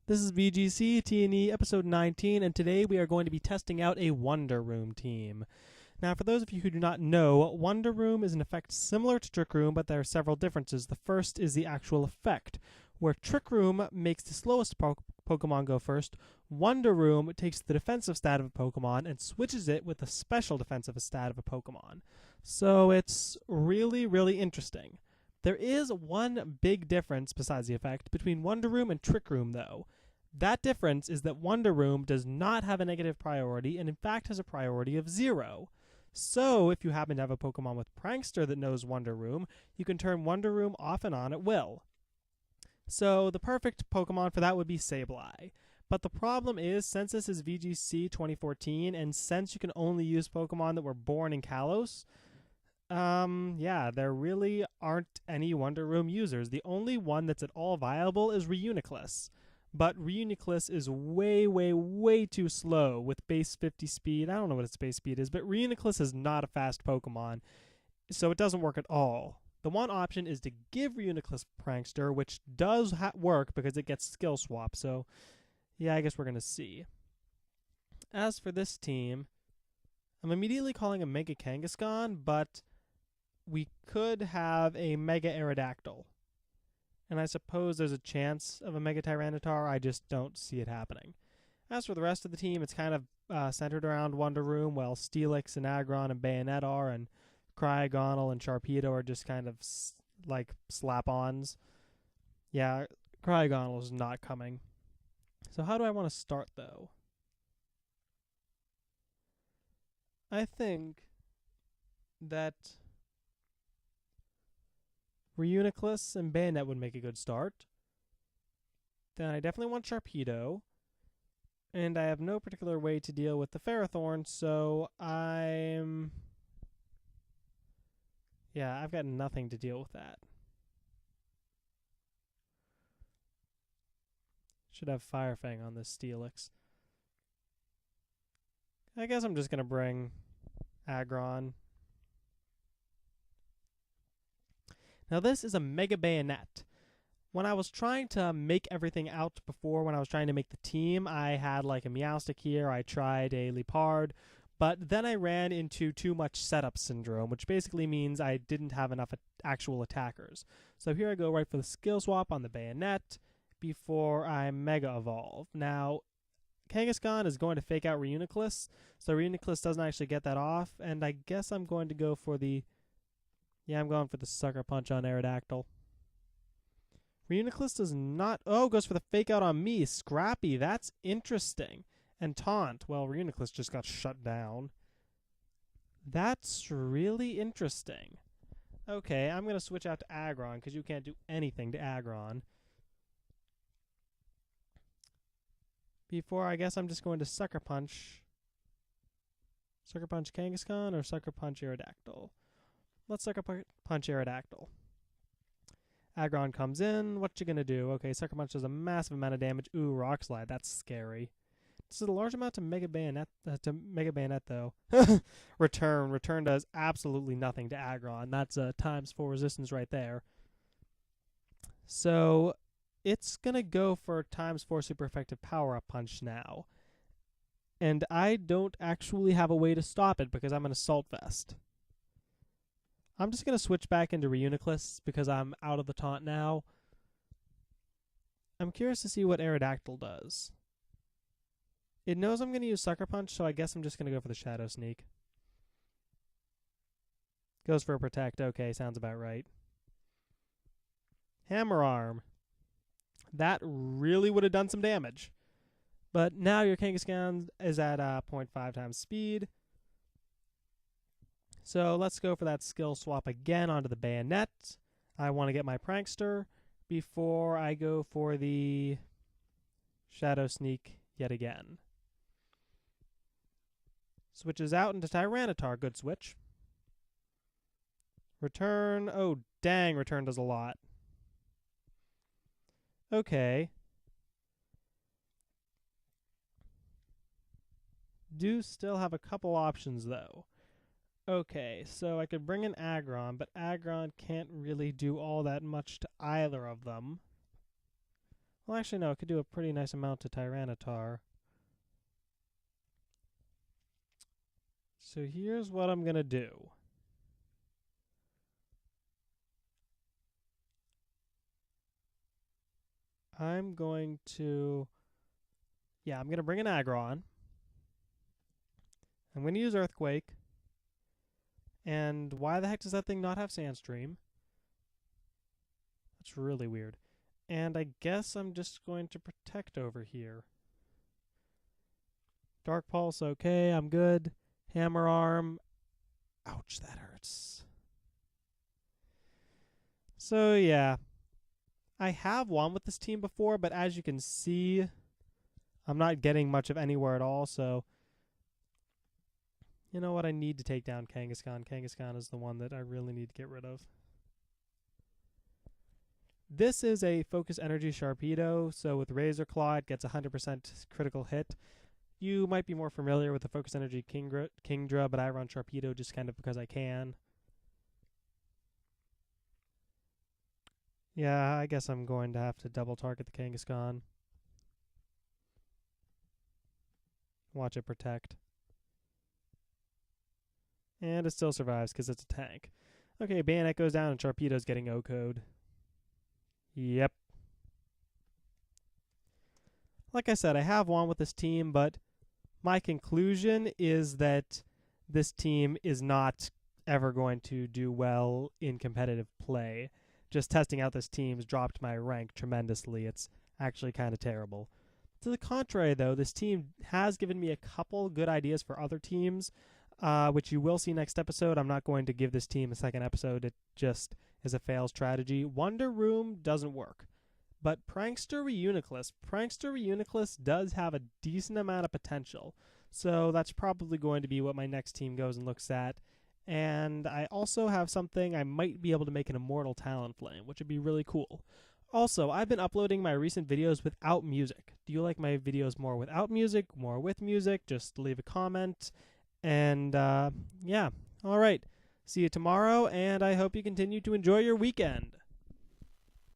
This is VGC T&E episode 19, and today we are going to be testing out a Wonder Room team. Now, for those of you who do not know, Wonder Room is an effect similar to Trick Room, but there are several differences. The first is the actual effect. Where Trick Room makes the slowest Pokemon go first, Wonder Room takes the defensive stat of a Pokemon and switches it with the special defensive stat of a Pokemon. So it's really, really interesting. There is one big difference, besides the effect, between Wonder Room and Trick Room, though. That difference is that Wonder Room does not have a negative priority, and in fact has a priority of 0. So, if you happen to have a Pokemon with Prankster that knows Wonder Room, you can turn Wonder Room off and on at will. So, the perfect Pokemon for that would be Sableye. But the problem is, since this is VGC 2014, and since you can only use Pokemon that were born in Kalos, there really aren't any Wonder Room users. The only one that's at all viable is Reuniclus. But Reuniclus is way, way, way too slow with base 50 speed. I don't know what its base speed is, but Reuniclus is not a fast Pokemon, so it doesn't work at all. The one option is to give Reuniclus Prankster, which does work because it gets skill swap, so yeah, I guess we're going to see. As for this team, I'm immediately calling a Mega Kangaskhan, but we could have a Mega Aerodactyl. And I suppose there's a chance of a Mega Tyranitar, I just don't see it happening. As for the rest of the team, it's kind of centered around Wonder Room, while Steelix and Aggron and Banette are, and Cryogonal and Sharpedo are just kind of like slap-ons. Yeah, Cryogonal is not coming. So how do I want to start, though? I think that Reuniclus and Banette would make a good start. Then I definitely want Sharpedo. And I have no particular way to deal with the Ferrothorn, so I've got nothing to deal with that. Should have Fire Fang on this Steelix. I guess I'm just going to bring Aggron. Now this is a Mega-Banette. When I was trying to make everything out before, when I was trying to make the team, I had like a Meowstic here, I tried a Liepard, but then I ran into too much setup syndrome, which basically means I didn't have enough actual attackers. So here I go right for the skill swap on the Banette before I Mega Evolve. Now, Kangaskhan is going to fake out Reuniclus, so Reuniclus doesn't actually get that off, and I guess I'm going to go for the I'm going for the Sucker Punch on Aerodactyl. Reuniclus does not... Oh, goes for the Fake Out on me. Scrappy, that's interesting. And Taunt. Well, Reuniclus just got shut down. That's really interesting. Okay, I'm going to switch out to Aggron, because you can't do anything to Aggron. Before, I guess I'm just going to Sucker Punch. Sucker Punch Kangaskhan or Sucker Punch Aerodactyl? Let's Sucker Punch Aerodactyl. Aggron comes in. What you gonna do? Okay, Sucker Punch does a massive amount of damage. Ooh, Rock Slide. That's scary. This is a large amount to Mega-Banette, though. Return. Return does absolutely nothing to Aggron. That's a ×4 resistance right there. So it's gonna go for ×4 super effective Power-Up Punch now. And I don't actually have a way to stop it because I'm an Assault Vest. I'm just going to switch back into Reuniclus because I'm out of the taunt now. I'm curious to see what Aerodactyl does. It knows I'm going to use Sucker Punch, so I guess I'm just going to go for the Shadow Sneak. Goes for a Protect. Okay, sounds about right. Hammer Arm. That really would have done some damage. But now your Kangaskhan is at 0.5 times speed. So let's go for that skill swap again onto the Banette. I want to get my Prankster before I go for the Shadow Sneak yet again. Switches out into Tyranitar. Good switch. Return. Oh, dang. Return does a lot. Okay. Do still have a couple options, though. Okay, so I could bring in Aggron, but Aggron can't really do all that much to either of them. Well, actually, no. It could do a pretty nice amount to Tyranitar. So here's what I'm going to do. I'm going to... Yeah, I'm going to bring an Aggron. I'm going to use Earthquake. And why the heck does that thing not have Sandstream? That's really weird. And I guess I'm just going to protect over here. Dark Pulse, okay, I'm good. Hammer Arm. Ouch, that hurts. So, yeah. I have won with this team before, but as you can see, I'm not getting much of anywhere at all, so... You know what? I need to take down Kangaskhan. Kangaskhan is the one that I really need to get rid of. This is a Focus Energy Sharpedo, so with Razor Claw, it gets 100% critical hit. You might be more familiar with the Focus Energy Kingdra, but I run Sharpedo just kind of because I can. Yeah, I guess I'm going to have to double target the Kangaskhan. Watch it protect. And it still survives because it's a tank. Okay, Banette goes down and Sharpedo's getting O-code. Yep. Like I said, I have won with this team, but my conclusion is that this team is not ever going to do well in competitive play. Just testing out this team's dropped my rank tremendously. It's actually kind of terrible. To the contrary, though, this team has given me a couple good ideas for other teams, which you will see next episode. I'm not going to give this team a second episode. It just is a fail strategy. Wonder Room doesn't work. But Prankster Reuniclus does have a decent amount of potential. So that's probably going to be what my next team goes and looks at. And I also have something I might be able to make an Immortal Talonflame, which would be really cool. Also, I've been uploading my recent videos without music. Do you like my videos more without music, more with music? Just leave a comment. And, yeah. All right. See you tomorrow, and I hope you continue to enjoy your weekend.